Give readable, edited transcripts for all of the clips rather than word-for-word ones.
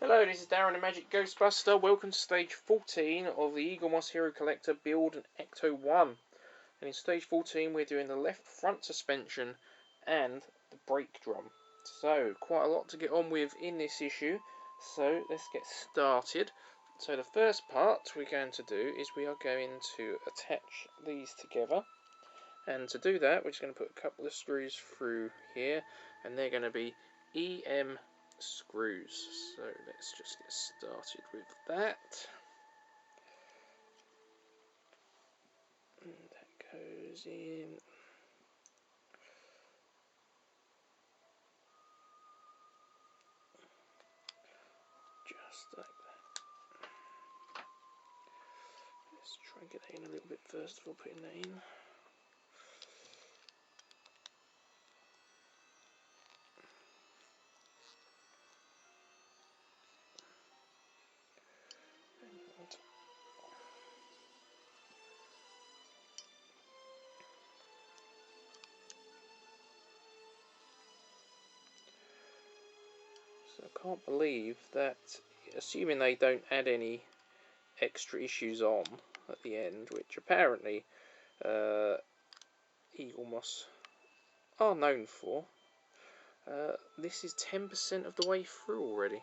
Hello, this is Darren the Magic Ghostbuster. Welcome to stage 14 of the Eaglemoss Hero Collector build and Ecto 1. And in stage 14 we're doing the left front suspension and the brake drum. So, quite a lot to get on with in this issue. So, let's get started. So the first part we're going to do is we are going to attach these together. And to do that we're just going to put a couple of screws through here. And they're going to be EM screws. So let's just get started with that. And that goes in. Just like that. Let's try and get that in a little bit first before putting that in. So I can't believe that, assuming they don't add any extra issues on at the end, which apparently Eaglemoss are known for, this is 10% of the way through already.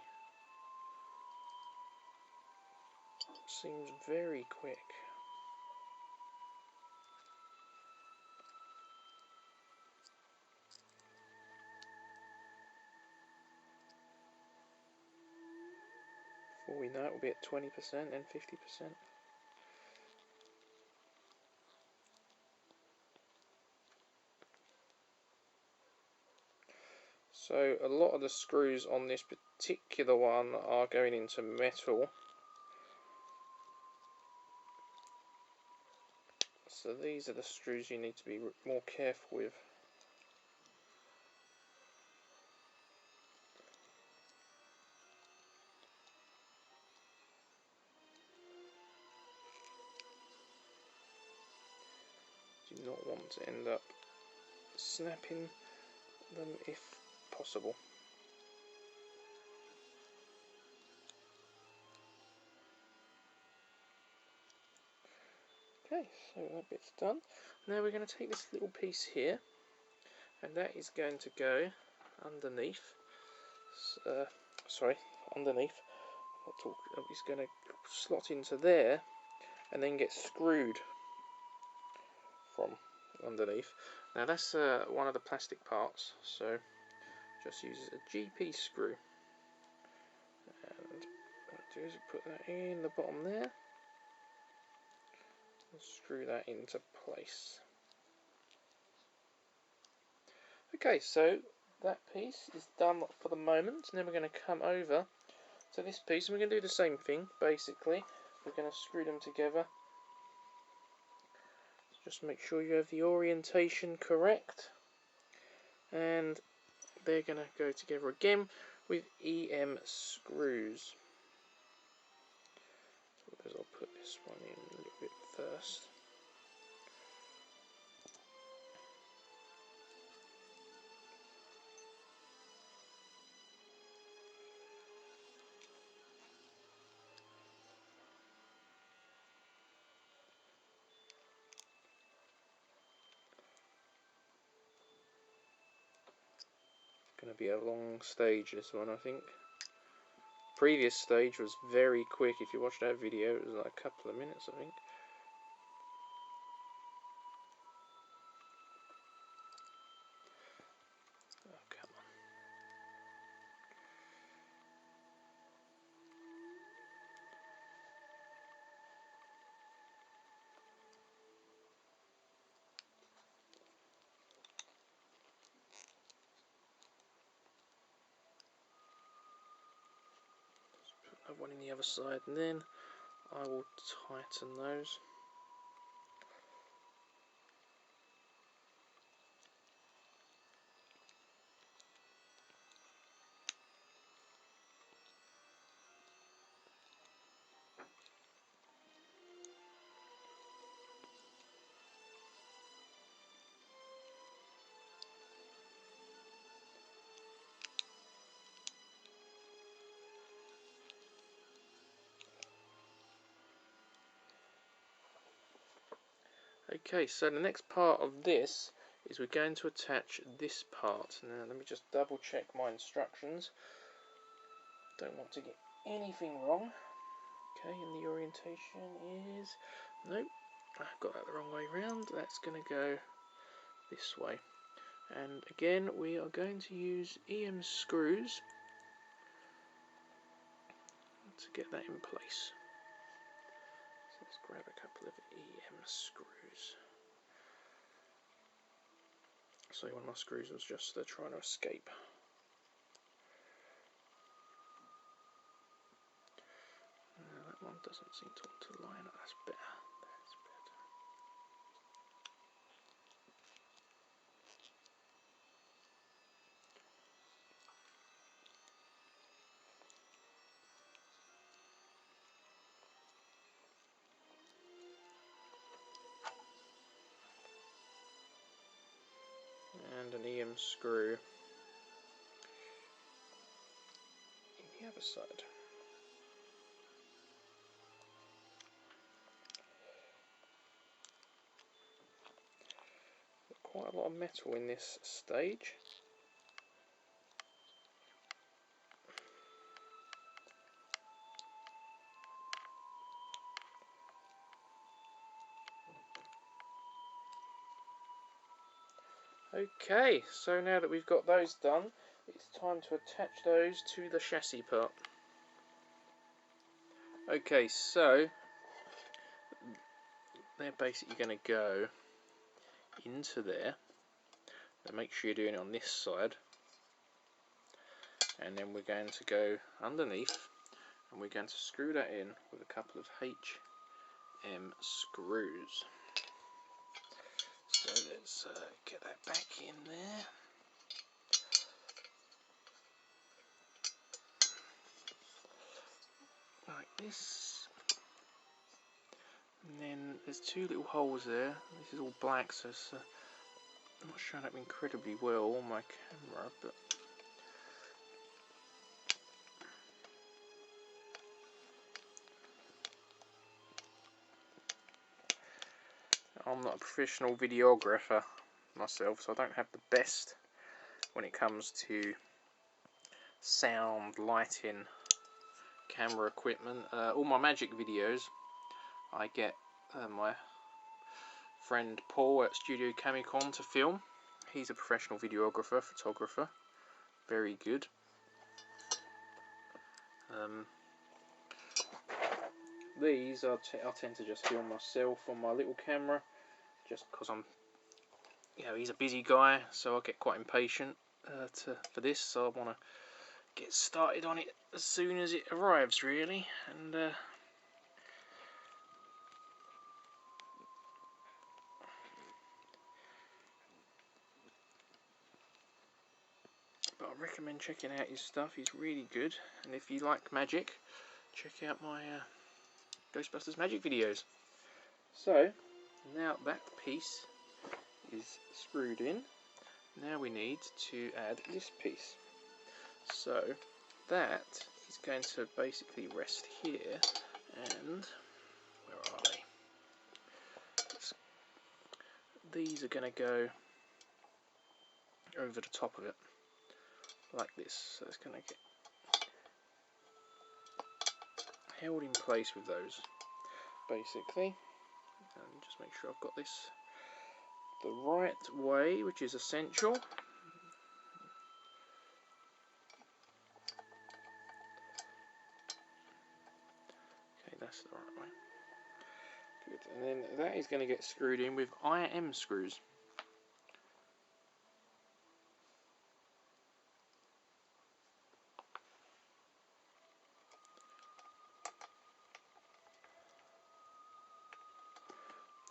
Seems very quick. Before we know it, we'll be at 20% and 50%. So a lot of the screws on this particular one are going into metal. So these are the screws you need to be more careful with. Do not want to end up snapping them if possible. Okay, so that bit's done. Now we're going to take this little piece here, and that is going to go underneath. Underneath. It's going to slot into there, and then get screwed from underneath. Now that's one of the plastic parts, so just use a GP screw. And what I do is put that in the bottom there. Screw that into place. Okay, so that piece is done for the moment. And then we're going to come over to this piece and we're going to do the same thing. Basically, we're going to screw them together. Just make sure you have the orientation correct. And they're going to go together again with EM screws. So I'll put this one in a little bit first. Going to be a long stage, this one, I think. Previous stage was very quick. If you watched that video, it was like a couple of minutes, I think. Oh, come on. Put one in the other side, and then I will tighten those. Okay, so the next part of this is we're going to attach this part. Now let me just double check my instructions. Don't want to get anything wrong. Okay, and the orientation is... Nope, I've got that the wrong way round. That's going to go this way. And again, we are going to use EM screws to get that in place. So let's grab a couple of EM screws. So one of my screws was just trying to escape. That one doesn't seem to want to line up. That's better. That's better. And an EM screw in the other side. Quite a lot of metal in this stage. Okay, so now that we've got those done, it's time to attach those to the chassis part. Okay, so they're basically going to go into there. Now make sure you're doing it on this side. And then we're going to go underneath and we're going to screw that in with a couple of HM screws. So let's get that back in there. Like this. And then there's two little holes there. This is all black, so it's not showing up incredibly well on my camera, but I'm not a professional videographer myself, so I don't have the best when it comes to sound, lighting, camera equipment. All my magic videos I get my friend Paul at Studio Camicon to film. He's a professional videographer, photographer, very good. These I tend to just film myself on my little camera, just because I'm, he's a busy guy, so I get quite impatient for this, so I want to get started on it as soon as it arrives, really. And but I recommend checking out his stuff. He's really good, and if you like magic, check out my Ghostbusters magic videos. So now that piece is screwed in, now we need to add this piece. So that is going to basically rest here, and where are they? These are going to go over the top of it, like this. So it's going to get held in place with those, basically. And just make sure I've got this the right way, which is essential. Okay, that's the right way. Good. And then that is going to get screwed in with IM screws.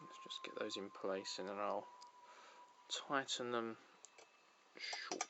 Let's just get those in place, and then I'll tighten them shortly.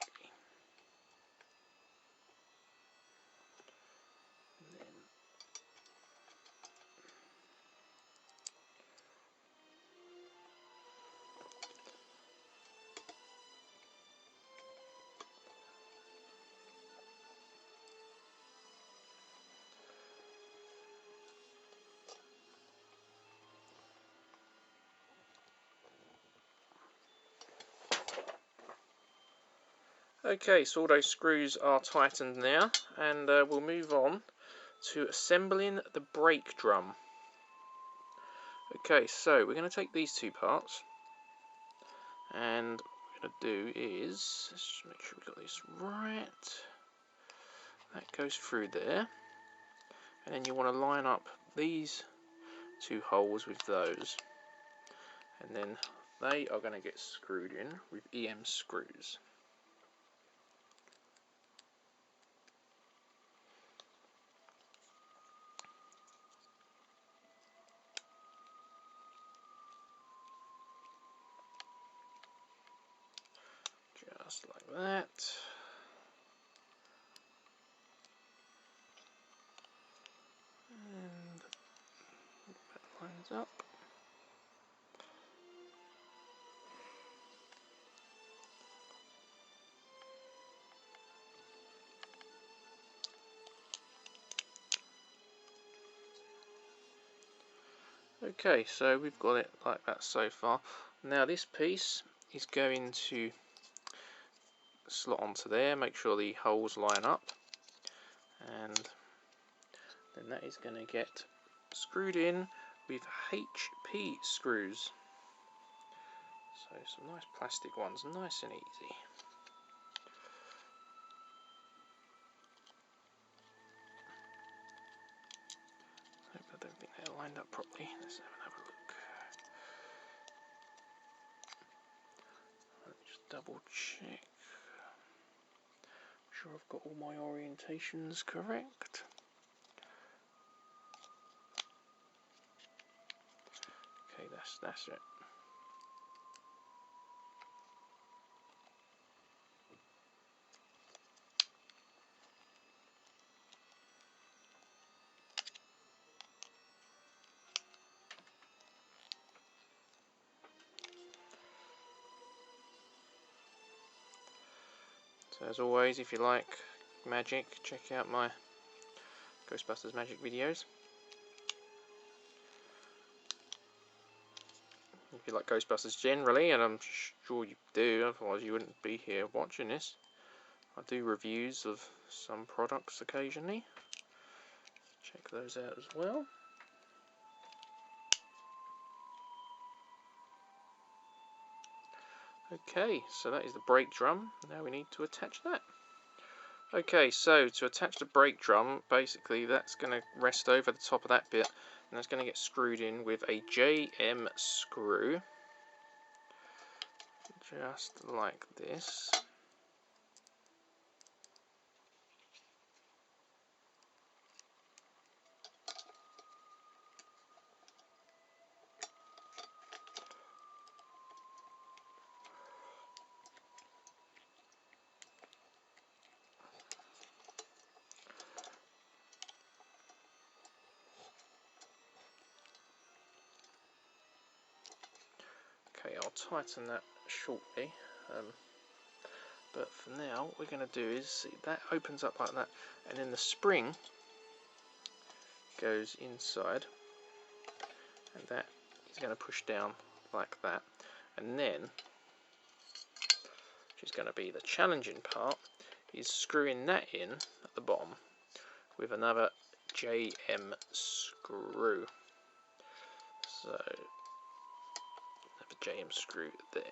Okay, so all those screws are tightened now, and we'll move on to assembling the brake drum. Okay, so we're going to take these two parts, and what we're going to do is, let's just make sure we've got this right. That goes through there, and then you want to line up these two holes with those, and then they are going to get screwed in with EM screws. Just like that. And that lines up. Okay, so we've got it like that so far. Now this piece is going to slot onto there, make sure the holes line up, and then that is going to get screwed in with HP screws. So some nice plastic ones, nice and easy. I don't think they're lined up properly. Let's have another look. Let me just double check. Sure I've got all my orientations correct. Okay, that's it. So as always, if you like magic, check out my Ghostbusters magic videos. If you like Ghostbusters generally, and I'm sure you do, otherwise you wouldn't be here watching this. I do reviews of some products occasionally. Check those out as well. Okay, so that is the brake drum. Now we need to attach that. Okay, so to attach the brake drum, basically that's going to rest over the top of that bit, and that's going to get screwed in with a JM screw, just like this. Okay, I'll tighten that shortly, but for now what we're going to do is, see, that opens up like that, and then the spring goes inside, and that is going to push down like that, and then, which is going to be the challenging part, is screwing that in at the bottom with another JM screw. So, another JM screw there.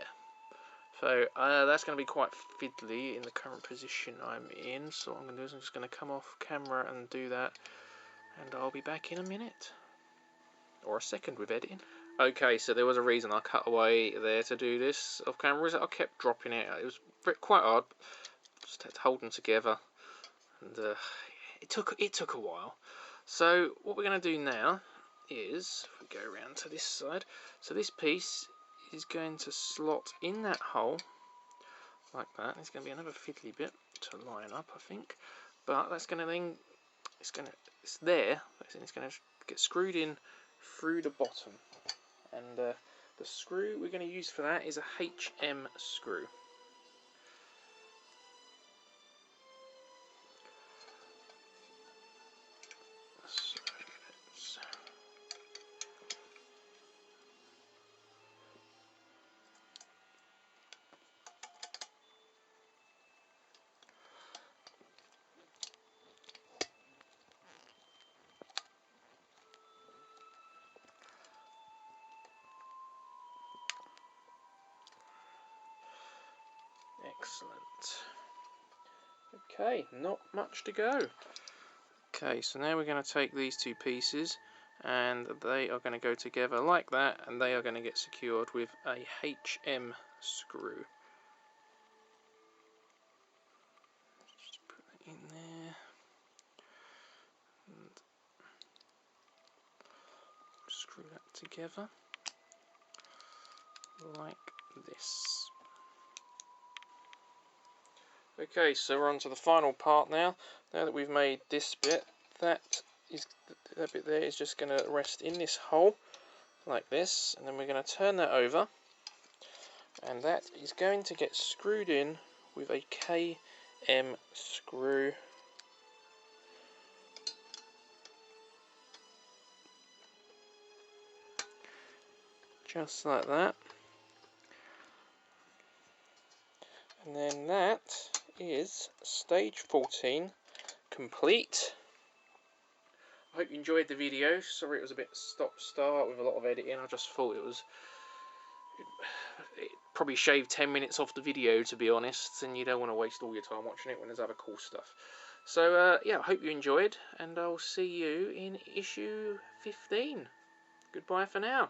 So that's going to be quite fiddly in the current position I'm in, so what I'm going to do is I'm just going to come off camera and do that, and I'll be back in a minute. Or a second with editing. Okay, so there was a reason I cut away there to do this off camera, is that I kept dropping it. It was quite hard, just had to hold them together, and it took a while. So what we're going to do now is, if we go around to this side, so this piece is going to slot in that hole like that. There's going to be another fiddly bit to line up, I think, but that's going to then, it's there, it's going to get screwed in through the bottom, and the screw we're going to use for that is a HM screw. Excellent. Okay, not much to go. Okay, so now we're going to take these two pieces and they are going to go together like that, and they are going to get secured with a HM screw. Just put that in there. And screw that together like this. Okay, so we're on to the final part now. Now that we've made this bit, that bit there is just going to rest in this hole like this, and then we're going to turn that over, and that is going to get screwed in with a KM screw. Just like that. And then that is stage 14 complete. I hope you enjoyed the video. Sorry it was a bit stop-start with a lot of editing. I just thought it probably shaved 10 minutes off the video, to be honest, and you don't want to waste all your time watching it when there's other cool stuff. So yeah, I hope you enjoyed, and I'll see you in issue 15. Goodbye for now.